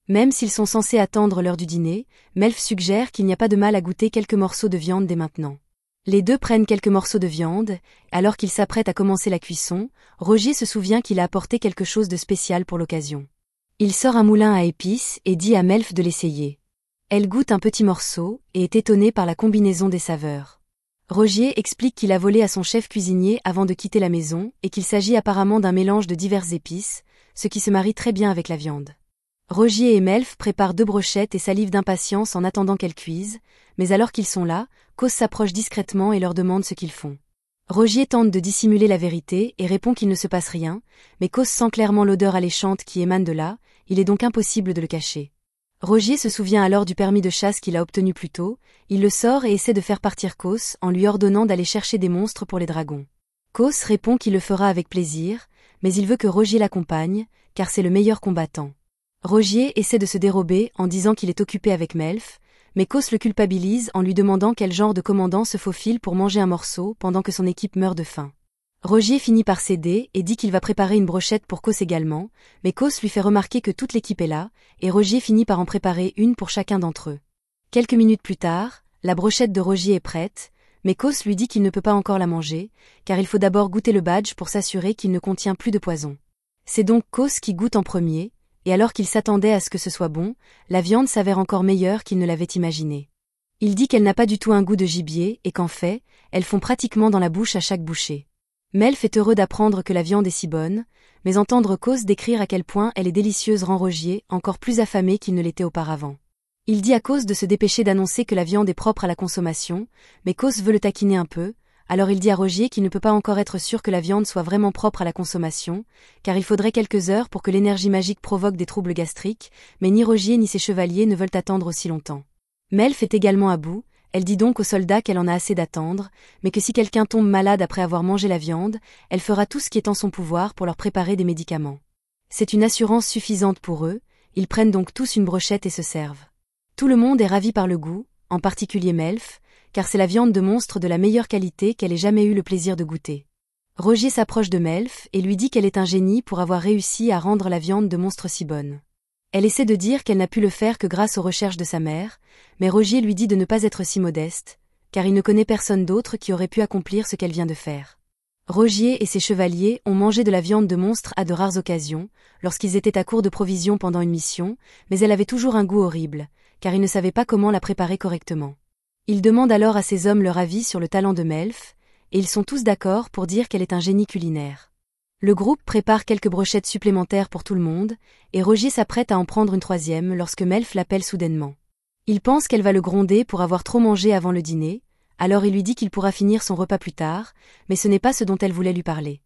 Même s'ils sont censés attendre l'heure du dîner, Melf suggère qu'il n'y a pas de mal à goûter quelques morceaux de viande dès maintenant. Les deux prennent quelques morceaux de viande, alors qu'ils s'apprêtent à commencer la cuisson, Rogier se souvient qu'il a apporté quelque chose de spécial pour l'occasion. Il sort un moulin à épices et dit à Melf de l'essayer. Elle goûte un petit morceau et est étonnée par la combinaison des saveurs. Rogier explique qu'il a volé à son chef cuisinier avant de quitter la maison et qu'il s'agit apparemment d'un mélange de diverses épices, ce qui se marie très bien avec la viande. Rogier et Melf préparent 2 brochettes et salivent d'impatience en attendant qu'elles cuisent, mais alors qu'ils sont là, Kos s'approche discrètement et leur demande ce qu'ils font. Rogier tente de dissimuler la vérité et répond qu'il ne se passe rien, mais Kos sent clairement l'odeur alléchante qui émane de là, il est donc impossible de le cacher. Rogier se souvient alors du permis de chasse qu'il a obtenu plus tôt, il le sort et essaie de faire partir Kos en lui ordonnant d'aller chercher des monstres pour les dragons. Kos répond qu'il le fera avec plaisir, mais il veut que Rogier l'accompagne, car c'est le meilleur combattant. Rogier essaie de se dérober en disant qu'il est occupé avec Melf, mais Kos le culpabilise en lui demandant quel genre de commandant se faufile pour manger un morceau pendant que son équipe meurt de faim. Rogier finit par céder et dit qu'il va préparer une brochette pour Kos également, mais Kos lui fait remarquer que toute l'équipe est là, et Rogier finit par en préparer une pour chacun d'entre eux. Quelques minutes plus tard, la brochette de Rogier est prête, mais Kos lui dit qu'il ne peut pas encore la manger, car il faut d'abord goûter le badge pour s'assurer qu'il ne contient plus de poison. C'est donc Kos qui goûte en premier, et alors qu'il s'attendait à ce que ce soit bon, la viande s'avère encore meilleure qu'il ne l'avait imaginé. Il dit qu'elle n'a pas du tout un goût de gibier et qu'en fait, elles font pratiquement dans la bouche à chaque bouchée. Melf est heureux d'apprendre que la viande est si bonne, mais entendre Kos décrire à quel point elle est délicieuse rend Rogier encore plus affamé qu'il ne l'était auparavant. Il dit à Kos de se dépêcher d'annoncer que la viande est propre à la consommation, mais Kos veut le taquiner un peu, alors il dit à Rogier qu'il ne peut pas encore être sûr que la viande soit vraiment propre à la consommation, car il faudrait quelques heures pour que l'énergie magique provoque des troubles gastriques, mais ni Rogier ni ses chevaliers ne veulent attendre aussi longtemps. Melf est également à bout, elle dit donc aux soldats qu'elle en a assez d'attendre, mais que si quelqu'un tombe malade après avoir mangé la viande, elle fera tout ce qui est en son pouvoir pour leur préparer des médicaments. C'est une assurance suffisante pour eux, ils prennent donc tous une brochette et se servent. Tout le monde est ravi par le goût, en particulier Melf, car c'est la viande de monstre de la meilleure qualité qu'elle ait jamais eu le plaisir de goûter. Rogier s'approche de Melf et lui dit qu'elle est un génie pour avoir réussi à rendre la viande de monstre si bonne. Elle essaie de dire qu'elle n'a pu le faire que grâce aux recherches de sa mère, mais Rogier lui dit de ne pas être si modeste, car il ne connaît personne d'autre qui aurait pu accomplir ce qu'elle vient de faire. Rogier et ses chevaliers ont mangé de la viande de monstre à de rares occasions, lorsqu'ils étaient à court de provisions pendant une mission, mais elle avait toujours un goût horrible, car ils ne savaient pas comment la préparer correctement. Ils demandent alors à ces hommes leur avis sur le talent de Melf, et ils sont tous d'accord pour dire qu'elle est un génie culinaire. Le groupe prépare quelques brochettes supplémentaires pour tout le monde, et Rogier s'apprête à en prendre une 3e lorsque Melf l'appelle soudainement. Il pense qu'elle va le gronder pour avoir trop mangé avant le dîner, alors il lui dit qu'il pourra finir son repas plus tard, mais ce n'est pas ce dont elle voulait lui parler.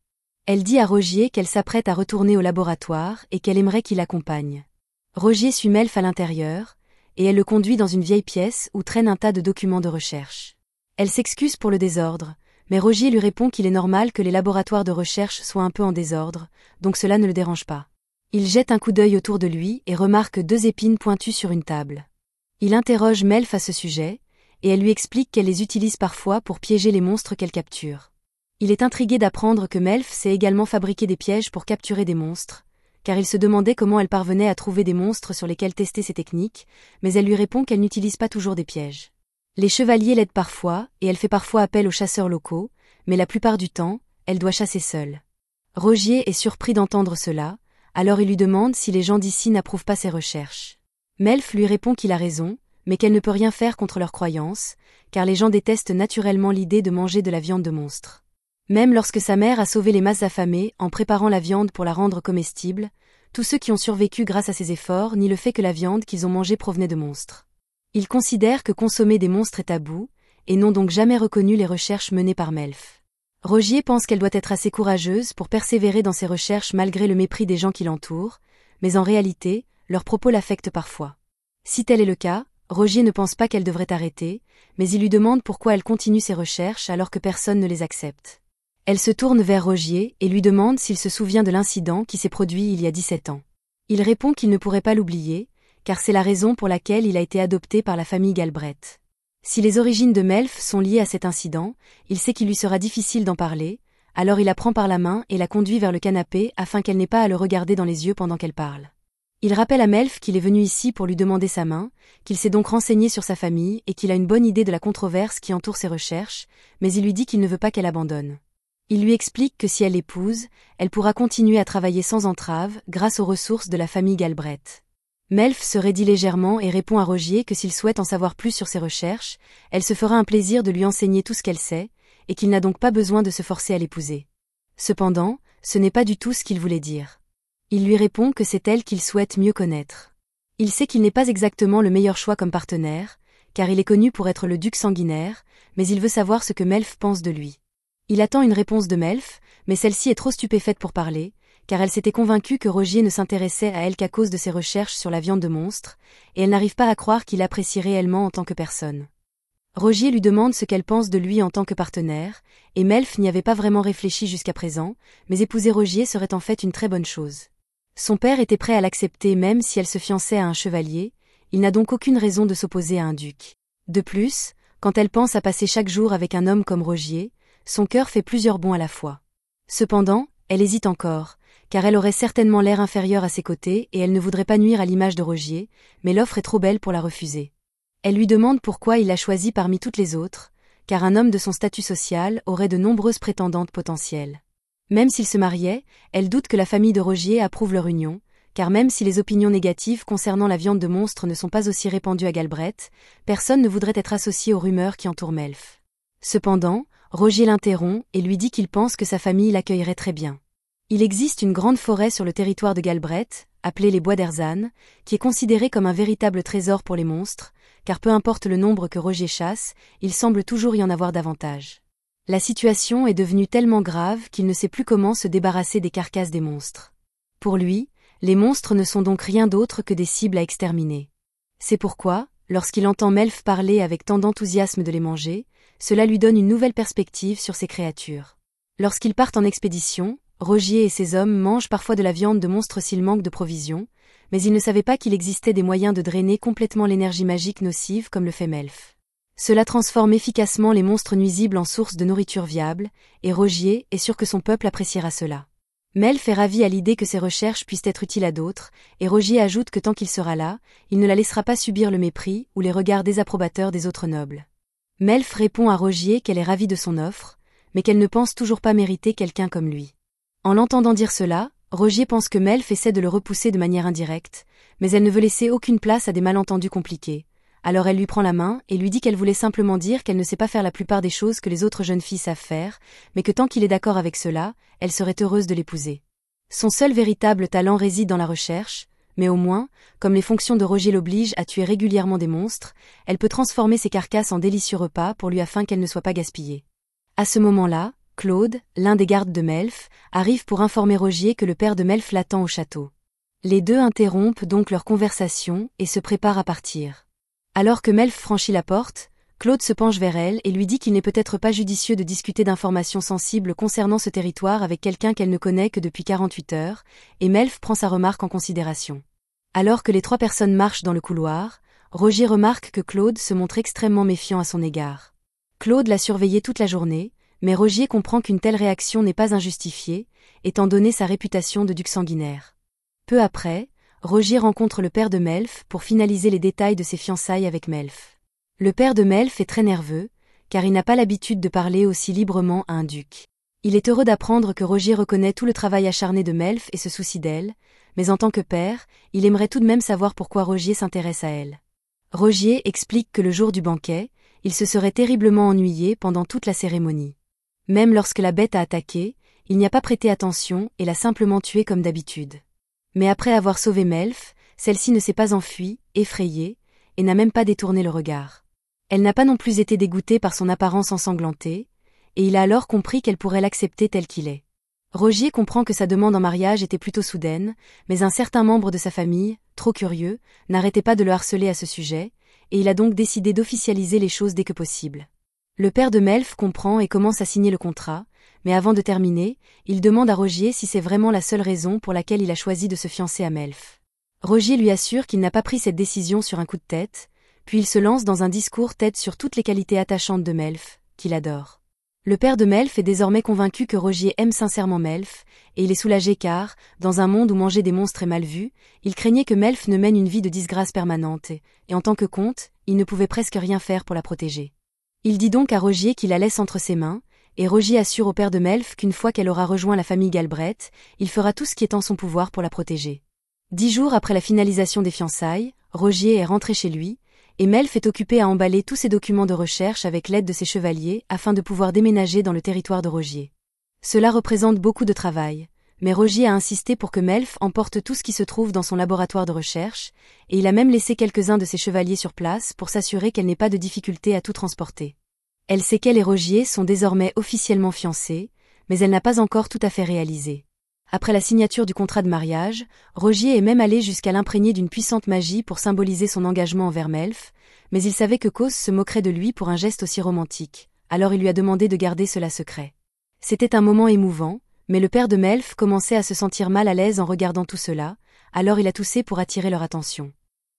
Elle dit à Rogier qu'elle s'apprête à retourner au laboratoire et qu'elle aimerait qu'il l'accompagne. Rogier suit Melf à l'intérieur, et elle le conduit dans une vieille pièce où traîne un tas de documents de recherche. Elle s'excuse pour le désordre, mais Rogier lui répond qu'il est normal que les laboratoires de recherche soient un peu en désordre, donc cela ne le dérange pas. Il jette un coup d'œil autour de lui et remarque 2 épines pointues sur une table. Il interroge Melf à ce sujet, et elle lui explique qu'elle les utilise parfois pour piéger les monstres qu'elle capture. Il est intrigué d'apprendre que Melf sait également fabriquer des pièges pour capturer des monstres, car il se demandait comment elle parvenait à trouver des monstres sur lesquels tester ses techniques, mais elle lui répond qu'elle n'utilise pas toujours des pièges. Les chevaliers l'aident parfois, et elle fait parfois appel aux chasseurs locaux, mais la plupart du temps, elle doit chasser seule. Rogier est surpris d'entendre cela, alors il lui demande si les gens d'ici n'approuvent pas ses recherches. Melf lui répond qu'il a raison, mais qu'elle ne peut rien faire contre leurs croyances, car les gens détestent naturellement l'idée de manger de la viande de monstre. Même lorsque sa mère a sauvé les masses affamées en préparant la viande pour la rendre comestible, tous ceux qui ont survécu grâce à ses efforts nient le fait que la viande qu'ils ont mangée provenait de monstres. Ils considèrent que consommer des monstres est tabou, et n'ont donc jamais reconnu les recherches menées par Melf. Rogier pense qu'elle doit être assez courageuse pour persévérer dans ses recherches malgré le mépris des gens qui l'entourent, mais en réalité, leurs propos l'affectent parfois. Si tel est le cas, Rogier ne pense pas qu'elle devrait arrêter, mais il lui demande pourquoi elle continue ses recherches alors que personne ne les accepte. Elle se tourne vers Rogier et lui demande s'il se souvient de l'incident qui s'est produit il y a 17 ans. Il répond qu'il ne pourrait pas l'oublier, car c'est la raison pour laquelle il a été adopté par la famille Galbraith. Si les origines de Melf sont liées à cet incident, il sait qu'il lui sera difficile d'en parler, alors il la prend par la main et la conduit vers le canapé afin qu'elle n'ait pas à le regarder dans les yeux pendant qu'elle parle. Il rappelle à Melf qu'il est venu ici pour lui demander sa main, qu'il s'est donc renseigné sur sa famille et qu'il a une bonne idée de la controverse qui entoure ses recherches, mais il lui dit qu'il ne veut pas qu'elle abandonne. Il lui explique que si elle l'épouse, elle pourra continuer à travailler sans entrave grâce aux ressources de la famille Galbraith. Melf se raidit légèrement et répond à Rogier que s'il souhaite en savoir plus sur ses recherches, elle se fera un plaisir de lui enseigner tout ce qu'elle sait, et qu'il n'a donc pas besoin de se forcer à l'épouser. Cependant, ce n'est pas du tout ce qu'il voulait dire. Il lui répond que c'est elle qu'il souhaite mieux connaître. Il sait qu'il n'est pas exactement le meilleur choix comme partenaire, car il est connu pour être le duc sanguinaire, mais il veut savoir ce que Melf pense de lui. Il attend une réponse de Melf, mais celle-ci est trop stupéfaite pour parler, car elle s'était convaincue que Rogier ne s'intéressait à elle qu'à cause de ses recherches sur la viande de monstre, et elle n'arrive pas à croire qu'il l'apprécie réellement en tant que personne. Rogier lui demande ce qu'elle pense de lui en tant que partenaire, et Melf n'y avait pas vraiment réfléchi jusqu'à présent, mais épouser Rogier serait en fait une très bonne chose. Son père était prêt à l'accepter même si elle se fiançait à un chevalier, il n'a donc aucune raison de s'opposer à un duc. De plus, quand elle pense à passer chaque jour avec un homme comme Rogier, son cœur fait plusieurs bonds à la fois. Cependant, elle hésite encore, car elle aurait certainement l'air inférieure à ses côtés et elle ne voudrait pas nuire à l'image de Rogier, mais l'offre est trop belle pour la refuser. Elle lui demande pourquoi il l'a choisie parmi toutes les autres, car un homme de son statut social aurait de nombreuses prétendantes potentielles. Même s'ils se mariaient, elle doute que la famille de Rogier approuve leur union, car même si les opinions négatives concernant la viande de monstre ne sont pas aussi répandues à Galbraith, personne ne voudrait être associé aux rumeurs qui entourent Melf. Cependant, Rogier l'interrompt et lui dit qu'il pense que sa famille l'accueillerait très bien. Il existe une grande forêt sur le territoire de Galbraith, appelée les Bois d'Erzan, qui est considérée comme un véritable trésor pour les monstres, car peu importe le nombre que Rogier chasse, il semble toujours y en avoir davantage. La situation est devenue tellement grave qu'il ne sait plus comment se débarrasser des carcasses des monstres. Pour lui, les monstres ne sont donc rien d'autre que des cibles à exterminer. C'est pourquoi, lorsqu'il entend Melf parler avec tant d'enthousiasme de les manger, cela lui donne une nouvelle perspective sur ces créatures. Lorsqu'ils partent en expédition, Rogier et ses hommes mangent parfois de la viande de monstres s'ils manquent de provisions, mais ils ne savaient pas qu'il existait des moyens de drainer complètement l'énergie magique nocive comme le fait Melf. Cela transforme efficacement les monstres nuisibles en source de nourriture viable, et Rogier est sûr que son peuple appréciera cela. Melf est ravi à l'idée que ses recherches puissent être utiles à d'autres, et Rogier ajoute que tant qu'il sera là, il ne la laissera pas subir le mépris ou les regards désapprobateurs des autres nobles. Melf répond à Rogier qu'elle est ravie de son offre, mais qu'elle ne pense toujours pas mériter quelqu'un comme lui. En l'entendant dire cela, Rogier pense que Melf essaie de le repousser de manière indirecte, mais elle ne veut laisser aucune place à des malentendus compliqués. Alors elle lui prend la main et lui dit qu'elle voulait simplement dire qu'elle ne sait pas faire la plupart des choses que les autres jeunes filles savent faire, mais que tant qu'il est d'accord avec cela, elle serait heureuse de l'épouser. Son seul véritable talent réside dans la recherche, mais au moins, comme les fonctions de Rogier l'obligent à tuer régulièrement des monstres, elle peut transformer ses carcasses en délicieux repas pour lui afin qu'elles ne soient pas gaspillées. À ce moment-là, Claude, l'un des gardes de Melf, arrive pour informer Rogier que le père de Melf l'attend au château. Les deux interrompent donc leur conversation et se préparent à partir. Alors que Melf franchit la porte, Claude se penche vers elle et lui dit qu'il n'est peut-être pas judicieux de discuter d'informations sensibles concernant ce territoire avec quelqu'un qu'elle ne connaît que depuis 48 heures, et Melf prend sa remarque en considération. Alors que les trois personnes marchent dans le couloir, Rogier remarque que Claude se montre extrêmement méfiant à son égard. Claude l'a surveillé toute la journée, mais Rogier comprend qu'une telle réaction n'est pas injustifiée, étant donné sa réputation de duc sanguinaire. Peu après, Rogier rencontre le père de Melf pour finaliser les détails de ses fiançailles avec Melf. Le père de Melf est très nerveux, car il n'a pas l'habitude de parler aussi librement à un duc. Il est heureux d'apprendre que Rogier reconnaît tout le travail acharné de Melf et se soucie d'elle, mais en tant que père, il aimerait tout de même savoir pourquoi Rogier s'intéresse à elle. Rogier explique que le jour du banquet, il se serait terriblement ennuyé pendant toute la cérémonie. Même lorsque la bête a attaqué, il n'y a pas prêté attention et l'a simplement tué comme d'habitude. Mais après avoir sauvé Melf, celle-ci ne s'est pas enfuie, effrayée, et n'a même pas détourné le regard. Elle n'a pas non plus été dégoûtée par son apparence ensanglantée, et il a alors compris qu'elle pourrait l'accepter tel qu'il est. Rogier comprend que sa demande en mariage était plutôt soudaine, mais un certain membre de sa famille, trop curieux, n'arrêtait pas de le harceler à ce sujet, et il a donc décidé d'officialiser les choses dès que possible. Le père de Melf comprend et commence à signer le contrat, mais avant de terminer, il demande à Rogier si c'est vraiment la seule raison pour laquelle il a choisi de se fiancer à Melf. Rogier lui assure qu'il n'a pas pris cette décision sur un coup de tête, puis il se lance dans un discours tête sur toutes les qualités attachantes de Melf, qu'il adore. Le père de Melf est désormais convaincu que Rogier aime sincèrement Melf, et il est soulagé car, dans un monde où manger des monstres est mal vu, il craignait que Melf ne mène une vie de disgrâce permanente, et en tant que comte, il ne pouvait presque rien faire pour la protéger. Il dit donc à Rogier qu'il la laisse entre ses mains, et Rogier assure au père de Melf qu'une fois qu'elle aura rejoint la famille Galbraith, il fera tout ce qui est en son pouvoir pour la protéger. 10 jours après la finalisation des fiançailles, Rogier est rentré chez lui, et Melf est occupé à emballer tous ses documents de recherche avec l'aide de ses chevaliers afin de pouvoir déménager dans le territoire de Rogier. Cela représente beaucoup de travail, mais Rogier a insisté pour que Melf emporte tout ce qui se trouve dans son laboratoire de recherche, et il a même laissé quelques-uns de ses chevaliers sur place pour s'assurer qu'elle n'ait pas de difficulté à tout transporter. Elle sait qu'elle et Rogier sont désormais officiellement fiancés, mais elle n'a pas encore tout à fait réalisé. Après la signature du contrat de mariage, Rogier est même allé jusqu'à l'imprégner d'une puissante magie pour symboliser son engagement envers Melf, mais il savait que Cos se moquerait de lui pour un geste aussi romantique, alors il lui a demandé de garder cela secret. C'était un moment émouvant, mais le père de Melf commençait à se sentir mal à l'aise en regardant tout cela, alors il a toussé pour attirer leur attention.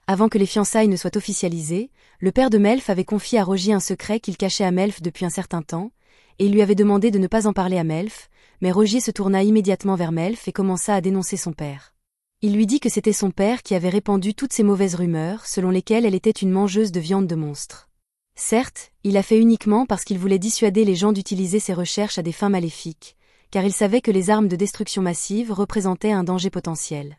Avant que les fiançailles ne soient officialisées, le père de Melf avait confié à Rogier un secret qu'il cachait à Melf depuis un certain temps, et il lui avait demandé de ne pas en parler à Melf, mais Rogier se tourna immédiatement vers Melf et commença à dénoncer son père. Il lui dit que c'était son père qui avait répandu toutes ces mauvaises rumeurs selon lesquelles elle était une mangeuse de viande de monstre. Certes, il l'a fait uniquement parce qu'il voulait dissuader les gens d'utiliser ses recherches à des fins maléfiques, car il savait que les armes de destruction massive représentaient un danger potentiel.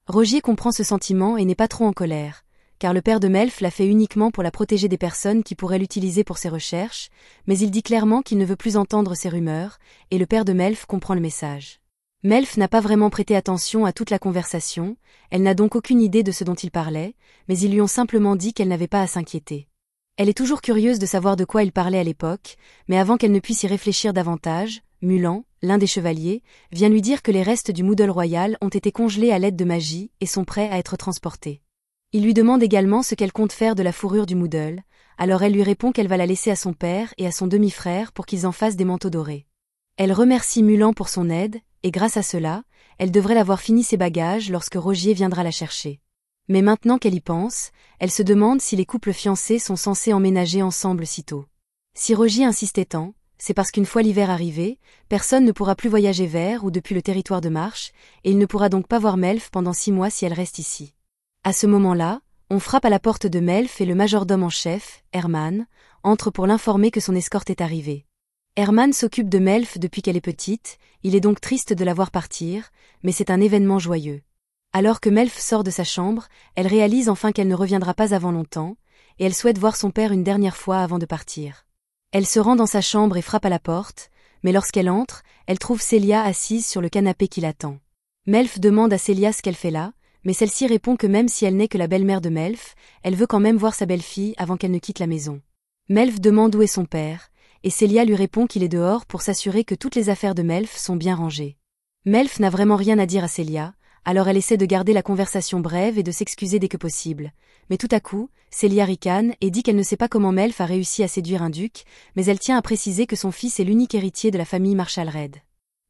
Rogier comprend ce sentiment et n'est pas trop en colère, car le père de Melf l'a fait uniquement pour la protéger des personnes qui pourraient l'utiliser pour ses recherches, mais il dit clairement qu'il ne veut plus entendre ces rumeurs, et le père de Melf comprend le message. Melf n'a pas vraiment prêté attention à toute la conversation, elle n'a donc aucune idée de ce dont il parlait, mais ils lui ont simplement dit qu'elle n'avait pas à s'inquiéter. Elle est toujours curieuse de savoir de quoi il parlait à l'époque, mais avant qu'elle ne puisse y réfléchir davantage, Mulan, l'un des chevaliers, vient lui dire que les restes du Moodle royal ont été congelés à l'aide de magie et sont prêts à être transportés. Il lui demande également ce qu'elle compte faire de la fourrure du Moodle, alors elle lui répond qu'elle va la laisser à son père et à son demi-frère pour qu'ils en fassent des manteaux dorés. Elle remercie Mulan pour son aide, et grâce à cela, elle devrait avoir fini ses bagages lorsque Rogier viendra la chercher. Mais maintenant qu'elle y pense, elle se demande si les couples fiancés sont censés emménager ensemble si tôt. Si Rogier insistait tant, c'est parce qu'une fois l'hiver arrivé, personne ne pourra plus voyager vers ou depuis le territoire de Marche, et il ne pourra donc pas voir Melf pendant 6 mois si elle reste ici. À ce moment-là, on frappe à la porte de Melf et le majordome en chef, Herman, entre pour l'informer que son escorte est arrivée. Herman s'occupe de Melf depuis qu'elle est petite, il est donc triste de la voir partir, mais c'est un événement joyeux. Alors que Melf sort de sa chambre, elle réalise enfin qu'elle ne reviendra pas avant longtemps, et elle souhaite voir son père une dernière fois avant de partir. Elle se rend dans sa chambre et frappe à la porte, mais lorsqu'elle entre, elle trouve Célia assise sur le canapé qui l'attend. Melf demande à Célia ce qu'elle fait là, mais celle-ci répond que même si elle n'est que la belle-mère de Melf, elle veut quand même voir sa belle-fille avant qu'elle ne quitte la maison. Melf demande où est son père, et Célia lui répond qu'il est dehors pour s'assurer que toutes les affaires de Melf sont bien rangées. Melf n'a vraiment rien à dire à Célia, alors elle essaie de garder la conversation brève et de s'excuser dès que possible. Mais tout à coup, Célia ricane et dit qu'elle ne sait pas comment Melf a réussi à séduire un duc, mais elle tient à préciser que son fils est l'unique héritier de la famille Marshall Red.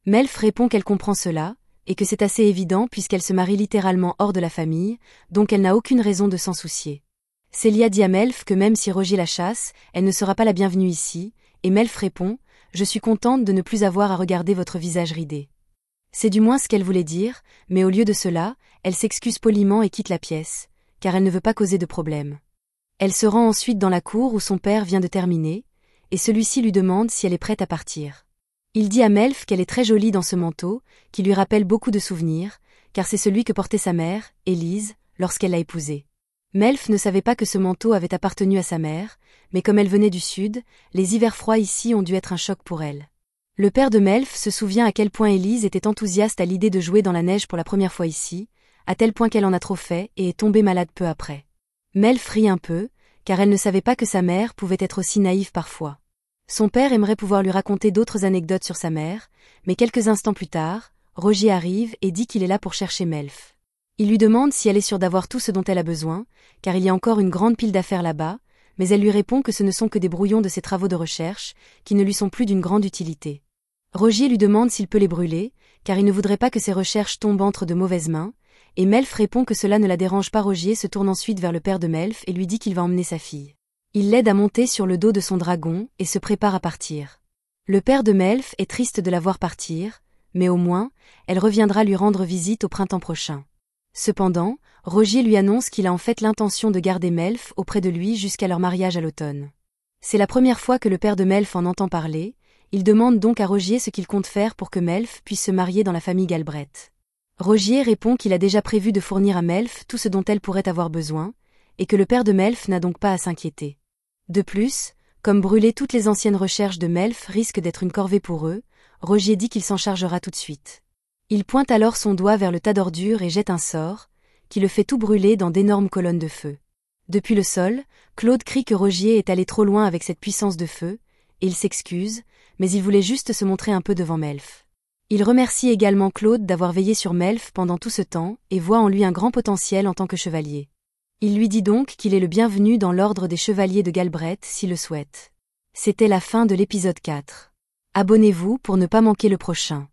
Melf répond qu'elle comprend cela, et que c'est assez évident puisqu'elle se marie littéralement hors de la famille, donc elle n'a aucune raison de s'en soucier. Célia dit à Melf que même si Rogier la chasse, elle ne sera pas la bienvenue ici, et Melf répond « Je suis contente de ne plus avoir à regarder votre visage ridé ». C'est du moins ce qu'elle voulait dire, mais au lieu de cela, elle s'excuse poliment et quitte la pièce, car elle ne veut pas causer de problème. Elle se rend ensuite dans la cour où son père vient de terminer, et celui-ci lui demande si elle est prête à partir. Il dit à Melf qu'elle est très jolie dans ce manteau, qui lui rappelle beaucoup de souvenirs, car c'est celui que portait sa mère, Élise, lorsqu'elle l'a épousé. Melf ne savait pas que ce manteau avait appartenu à sa mère, mais comme elle venait du sud, les hivers froids ici ont dû être un choc pour elle. Le père de Melf se souvient à quel point Élise était enthousiaste à l'idée de jouer dans la neige pour la première fois ici, à tel point qu'elle en a trop fait et est tombée malade peu après. Melf rit un peu, car elle ne savait pas que sa mère pouvait être aussi naïve parfois. Son père aimerait pouvoir lui raconter d'autres anecdotes sur sa mère, mais quelques instants plus tard, Rogier arrive et dit qu'il est là pour chercher Melf. Il lui demande si elle est sûre d'avoir tout ce dont elle a besoin, car il y a encore une grande pile d'affaires là-bas, mais elle lui répond que ce ne sont que des brouillons de ses travaux de recherche, qui ne lui sont plus d'une grande utilité. Rogier lui demande s'il peut les brûler, car il ne voudrait pas que ses recherches tombent entre de mauvaises mains, et Melf répond que cela ne la dérange pas. Rogier se tourne ensuite vers le père de Melf et lui dit qu'il va emmener sa fille. Il l'aide à monter sur le dos de son dragon et se prépare à partir. Le père de Melf est triste de la voir partir, mais au moins, elle reviendra lui rendre visite au printemps prochain. Cependant, Rogier lui annonce qu'il a en fait l'intention de garder Melf auprès de lui jusqu'à leur mariage à l'automne. C'est la première fois que le père de Melf en entend parler, il demande donc à Rogier ce qu'il compte faire pour que Melf puisse se marier dans la famille Galbraith. Rogier répond qu'il a déjà prévu de fournir à Melf tout ce dont elle pourrait avoir besoin, et que le père de Melf n'a donc pas à s'inquiéter. De plus, comme brûler toutes les anciennes recherches de Melf risque d'être une corvée pour eux, Rogier dit qu'il s'en chargera tout de suite. Il pointe alors son doigt vers le tas d'ordures et jette un sort, qui le fait tout brûler dans d'énormes colonnes de feu. Depuis le sol, Claude crie que Rogier est allé trop loin avec cette puissance de feu, et il s'excuse, mais il voulait juste se montrer un peu devant Melf. Il remercie également Claude d'avoir veillé sur Melf pendant tout ce temps et voit en lui un grand potentiel en tant que chevalier. Il lui dit donc qu'il est le bienvenu dans l'ordre des chevaliers de Galbraith s'il le souhaite. C'était la fin de l'épisode 4. Abonnez-vous pour ne pas manquer le prochain.